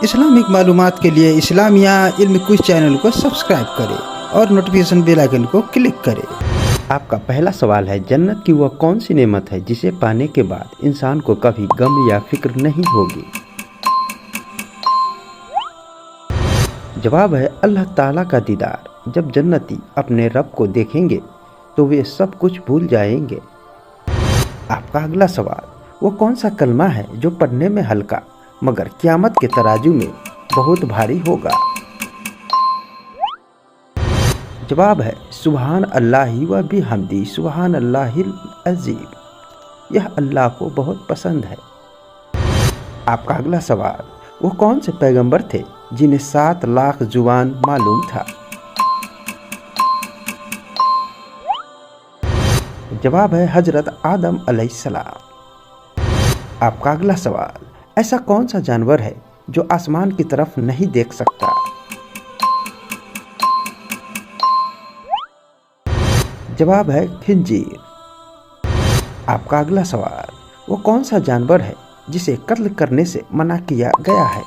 Islamic मालूमात के लिए इस्लामिया इल्म क्विज चैनल को सब्सक्राइब करें और नोटिफिकेशन बेल आइकन को क्लिक करें। आपका पहला सवाल है, जन्नत की वह कौन सी नेमत है जिसे पाने के बाद इंसान को कभी गम या फिक्र नहीं होगी? जवाब है अल्लाह ताला का दीदार। जब जन्नती अपने रब को देखेंगे तो वे सब कुछ भूल जाएंगे। आपका अगला सवाल, वो कौन सा कलमा है जो पढ़ने में हल्का मगर क़यामत के तराजू में बहुत भारी होगा? जवाब है सुबहान अल्लाहि व बिहम्दी सुबहान अल्लाहिल अज़ीम। यह अल्लाह को बहुत पसंद है। आपका अगला सवाल, वो कौन से पैगंबर थे जिन्हें 7 लाख जुबान मालूम था? जवाब है हजरत आदम अलैहिस्सलाम। आपका अगला सवाल, ऐसा कौन सा जानवर है जो आसमान की तरफ नहीं देख सकता? जवाब है खिंजीर। आपका अगला सवाल, वो कौन सा जानवर है जिसे कत्ल करने से मना किया गया है?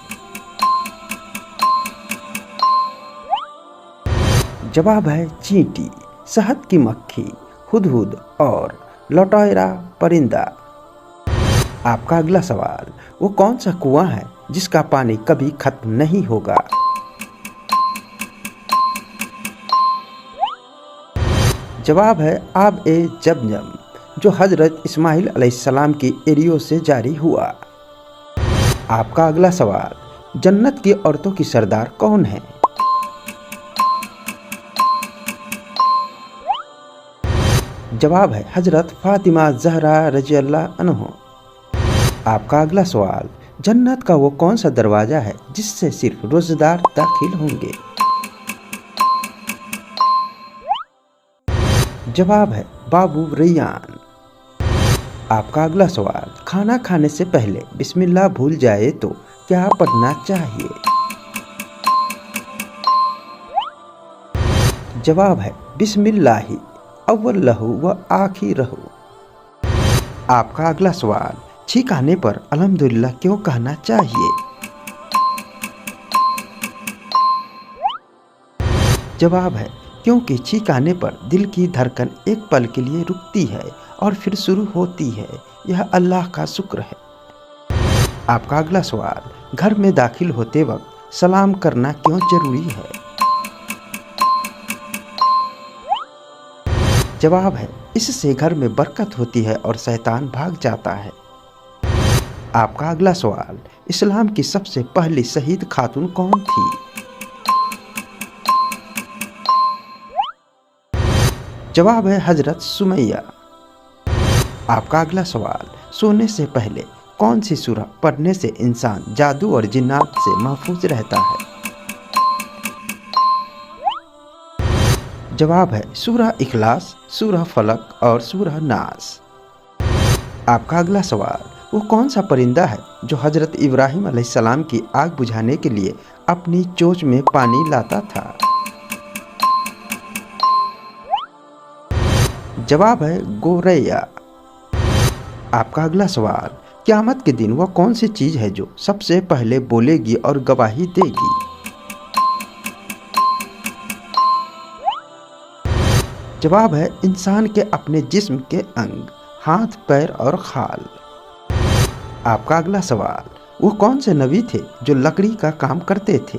जवाब है चींटी, शहद की मक्खी, हुदहुद और लौटोयरा परिंदा। आपका अगला सवाल, वो कौन सा कुआं है जिसका पानी कभी खत्म नहीं होगा? जवाब है आब ए जमजम, जो हजरत इस्माइल अलैहिस्सलाम की एरियो से जारी हुआ। आपका अगला सवाल, जन्नत की औरतों की सरदार कौन है? जवाब है हजरत फातिमा ज़हरा रज़ियल्लाहु अन्हा। आपका अगला सवाल, जन्नत का वो कौन सा दरवाज़ा है जिससे सिर्फ रोज़ेदार दाखिल होंगे? जवाब है बाबू रैयान। आपका अगला सवाल, खाना खाने से पहले बिस्मिल्लाह भूल जाए तो क्या पढ़ना चाहिए? जवाब है बिस्मिल्लाहि अव्वलहु व आखिरहु। आपका अगला सवाल, छींक आने पर अल्हम्दुलिल्लाह क्यों कहना चाहिए? जवाब है क्योंकि छींक आने पर दिल की धड़कन एक पल के लिए रुकती है और फिर शुरू होती है। यह अल्लाह का शुक्र है। आपका अगला सवाल, घर में दाखिल होते वक्त सलाम करना क्यों जरूरी है? जवाब है इससे घर में बरकत होती है और शैतान भाग जाता है। आपका अगला सवाल, इस्लाम की सबसे पहली शहीद खातून कौन थी? जवाब है हजरत सुमैया। आपका अगला सवाल, सोने से पहले कौन सी सूरह पढ़ने से इंसान जादू और जिन्नात से महफूज रहता है? जवाब है सूरह इखलास, सूरह फलक और सूरह नास। आपका अगला सवाल, वो कौन सा परिंदा है जो हजरत इब्राहिम अलैहिस्सलाम की आग बुझाने के लिए अपनी चोंच में पानी लाता था? जवाब है गोरैया। आपका अगला सवाल, क़यामत के दिन वह कौन सी चीज़ है जो सबसे पहले बोलेगी और गवाही देगी? जवाब है इंसान के अपने जिस्म के अंग, हाथ, पैर और खाल। आपका अगला सवाल, वो कौन से नबी थे जो लकड़ी का काम करते थे?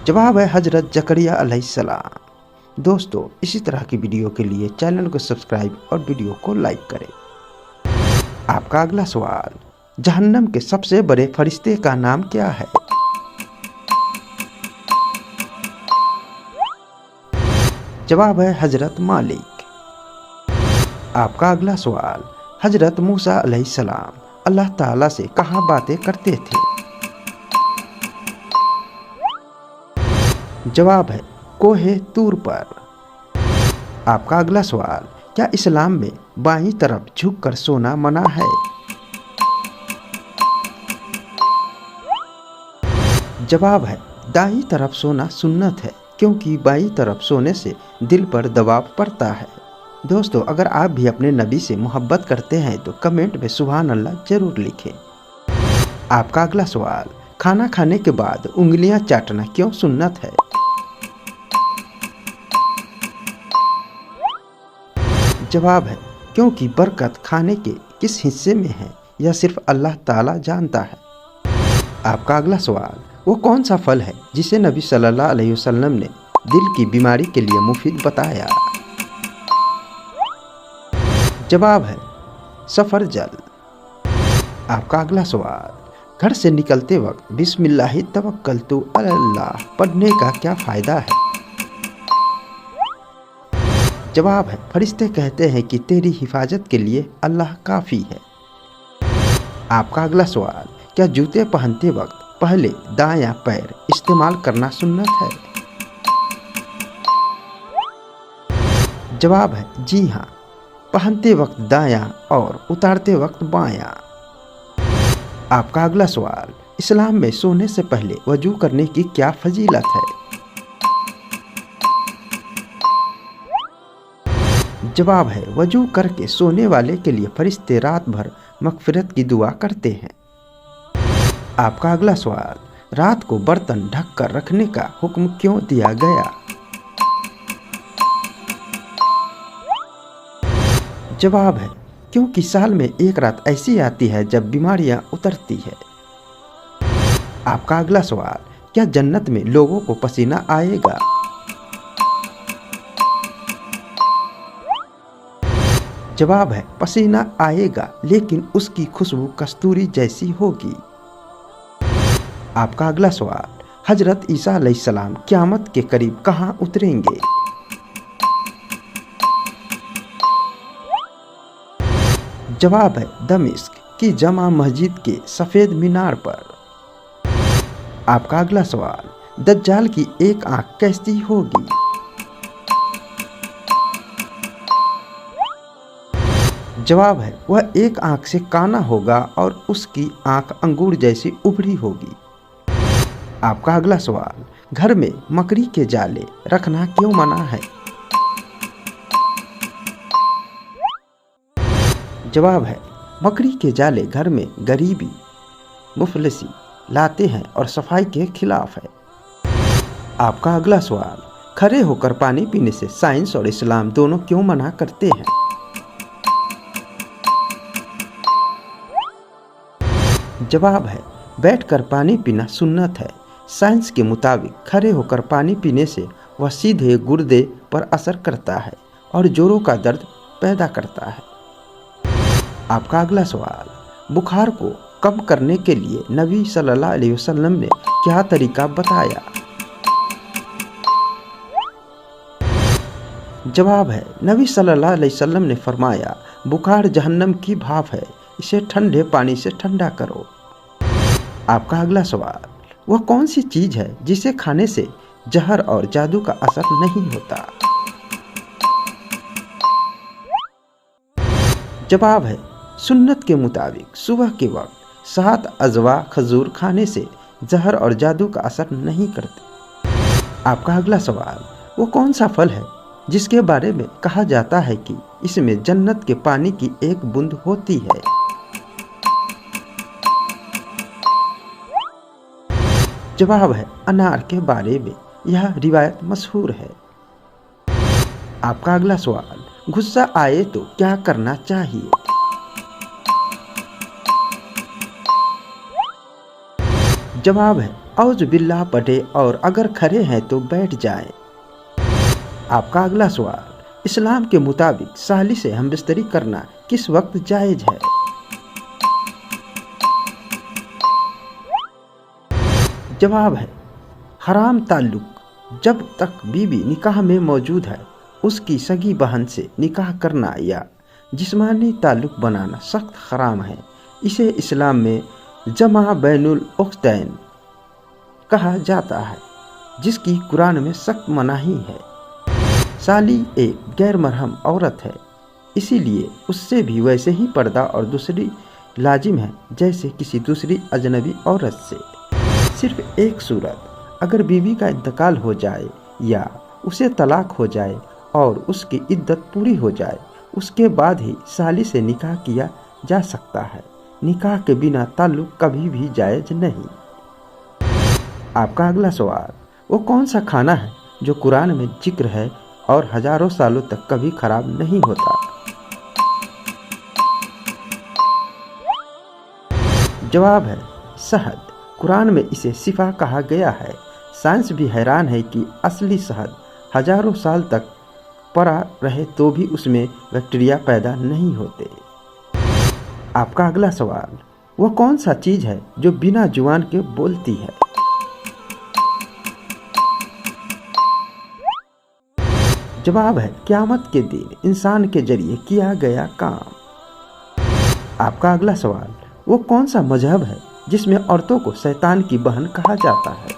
जवाब है हजरत जकरिया अलैहिस्सलाम। दोस्तों, इसी तरह की वीडियो के लिए चैनल को सब्सक्राइब और वीडियो को लाइक करें। आपका अगला सवाल, जहन्नम के सबसे बड़े फरिश्ते का नाम क्या है? जवाब है हजरत मालिक। आपका अगला सवाल, हजरत मूसा अलैहिस्सलाम अल्लाह ताला से कहाँ बातें करते थे? जवाब है कोहे तूर पर। आपका अगला सवाल, क्या इस्लाम में बाईं तरफ झुककर सोना मना है? जवाब है दाईं तरफ सोना सुन्नत है, क्योंकि बाईं तरफ सोने से दिल पर दबाव पड़ता है। दोस्तों, अगर आप भी अपने नबी से मोहब्बत करते हैं तो कमेंट में सुभान अल्लाह जरूर लिखें। आपका अगला सवाल, खाना खाने के बाद उंगलियां चाटना क्यों सुन्नत है? जवाब है, क्योंकि बरकत खाने के किस हिस्से में है यह सिर्फ अल्लाह ताला जानता है। आपका अगला सवाल, वो कौन सा फल है जिसे नबी सल्लल्लाहु अलैहि वसल्लम ने दिल की बीमारी के लिए मुफीद बताया? जवाब है, सफरजल। आपका अगला सवाल, घर से निकलते वक्त बिस्मिल्लाहि तवक्कलतु अलल्लाह पढ़ने का क्या फायदा है? जवाब है, फरिश्ते कहते हैं कि तेरी हिफाजत के लिए अल्लाह काफ़ी है। आपका अगला सवाल, क्या जूते पहनते वक्त पहले दायां पैर इस्तेमाल करना सुन्नत है? जवाब है, जी हाँ, पहनते वक्त दायां और उतारते वक्त बायां। आपका अगला सवाल, इस्लाम में सोने से पहले वजू करने की क्या फजीलत है? जवाब है, वजू करके सोने वाले के लिए फरिश्ते रात भर मगफिरत की दुआ करते हैं। आपका अगला सवाल, रात को बर्तन ढक कर रखने का हुक्म क्यों दिया गया? जवाब है, क्योंकि साल में एक रात ऐसी आती है जब बीमारियां उतरती है। आपका अगला सवाल, क्या जन्नत में लोगों को पसीना आएगा? जवाब है, पसीना आएगा लेकिन उसकी खुशबू कस्तूरी जैसी होगी। आपका अगला सवाल, हजरत ईसा अलैहिस्सलाम क़यामत के करीब कहाँ उतरेंगे? जवाब है, दमिश्क की जमा मस्जिद के सफ़ेद मीनार पर। आपका अगला सवाल, दज्जाल की एक आंख कैसी होगी? जवाब है, वह एक आंख से काना होगा और उसकी आंख अंगूर जैसी उभरी होगी। आपका अगला सवाल, घर में मकड़ी के जाले रखना क्यों मना है? जवाब है, मकड़ी के जाले घर में गरीबी, मुफलिसी लाते हैं और सफाई के खिलाफ है। आपका अगला सवाल, खड़े होकर पानी पीने से साइंस और इस्लाम दोनों क्यों मना करते हैं? जवाब है, बैठकर पानी पीना सुन्नत है। साइंस के मुताबिक खड़े होकर पानी पीने से वह सीधे गुर्दे पर असर करता है और जोड़ों का दर्द पैदा करता है। आपका अगला सवाल, बुखार को कम करने के लिए नबी सल्लल्लाहु अलैहि वसल्लम ने क्या तरीका बताया? जवाब है, नबी सल्लल्लाहु अलैहि वसल्लम ने फरमाया, बुखार जहन्नम की भाप है, इसे ठंडे पानी से ठंडा करो। आपका अगला सवाल, वह कौन सी चीज है जिसे खाने से जहर और जादू का असर नहीं होता? जवाब है, सुन्नत के मुताबिक सुबह के वक्त 7 अजवा खजूर खाने से जहर और जादू का असर नहीं करते। आपका अगला सवाल, वो कौन सा फल है जिसके बारे में कहा जाता है कि इसमें जन्नत के पानी की एक बूंद होती है? जवाब है, अनार के बारे में यह रिवायत मशहूर है। आपका अगला सवाल, गुस्सा आए तो क्या करना चाहिए? जवाब है, औज़ बिल्लाह पढ़े और अगर खड़े हैं तो बैठ जाएं। आपका अगला सवाल, इस्लाम के मुताबिक साली से हमबिस्तरी करना किस वक्त जायज़ है? जवाब है, हराम ताल्लुक जब तक बीवी निकाह में मौजूद है उसकी सगी बहन से निकाह करना या जिस्मानी ताल्लुक बनाना सख्त हराम है। इसे इस्लाम में जमा बैनुल उख्तैन कहा जाता है, जिसकी कुरान में सख्त मनाही है। साली एक गैर महरम औरत है, इसीलिए उससे भी वैसे ही पर्दा और दूसरी लाजिम है जैसे किसी दूसरी अजनबी औरत से। सिर्फ एक सूरत, अगर बीवी का इंतकाल हो जाए या उसे तलाक हो जाए और उसकी इद्दत पूरी हो जाए उसके बाद ही साली से निकाह किया जा सकता है। निकाह के बिना ताल्लुक कभी भी जायज़ नहीं। आपका अगला सवाल, वो कौन सा खाना है जो कुरान में जिक्र है और हजारों सालों तक कभी खराब नहीं होता? जवाब है शहद। कुरान में इसे शिफा कहा गया है। साइंस भी हैरान है कि असली शहद हजारों साल तक पड़ा रहे तो भी उसमें बैक्टीरिया पैदा नहीं होते। आपका अगला सवाल, वो कौन सा चीज़ है जो बिना जुबान के बोलती है? जवाब है क़यामत के दिन इंसान के जरिए किया गया काम। आपका अगला सवाल, वो कौन सा मजहब है जिसमें औरतों को शैतान की बहन कहा जाता है?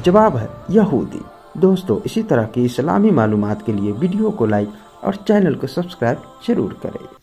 जवाब है यहूदी। दोस्तों, इसी तरह की इस्लामी मालूमात के लिए वीडियो को लाइक और चैनल को सब्सक्राइब जरूर करें।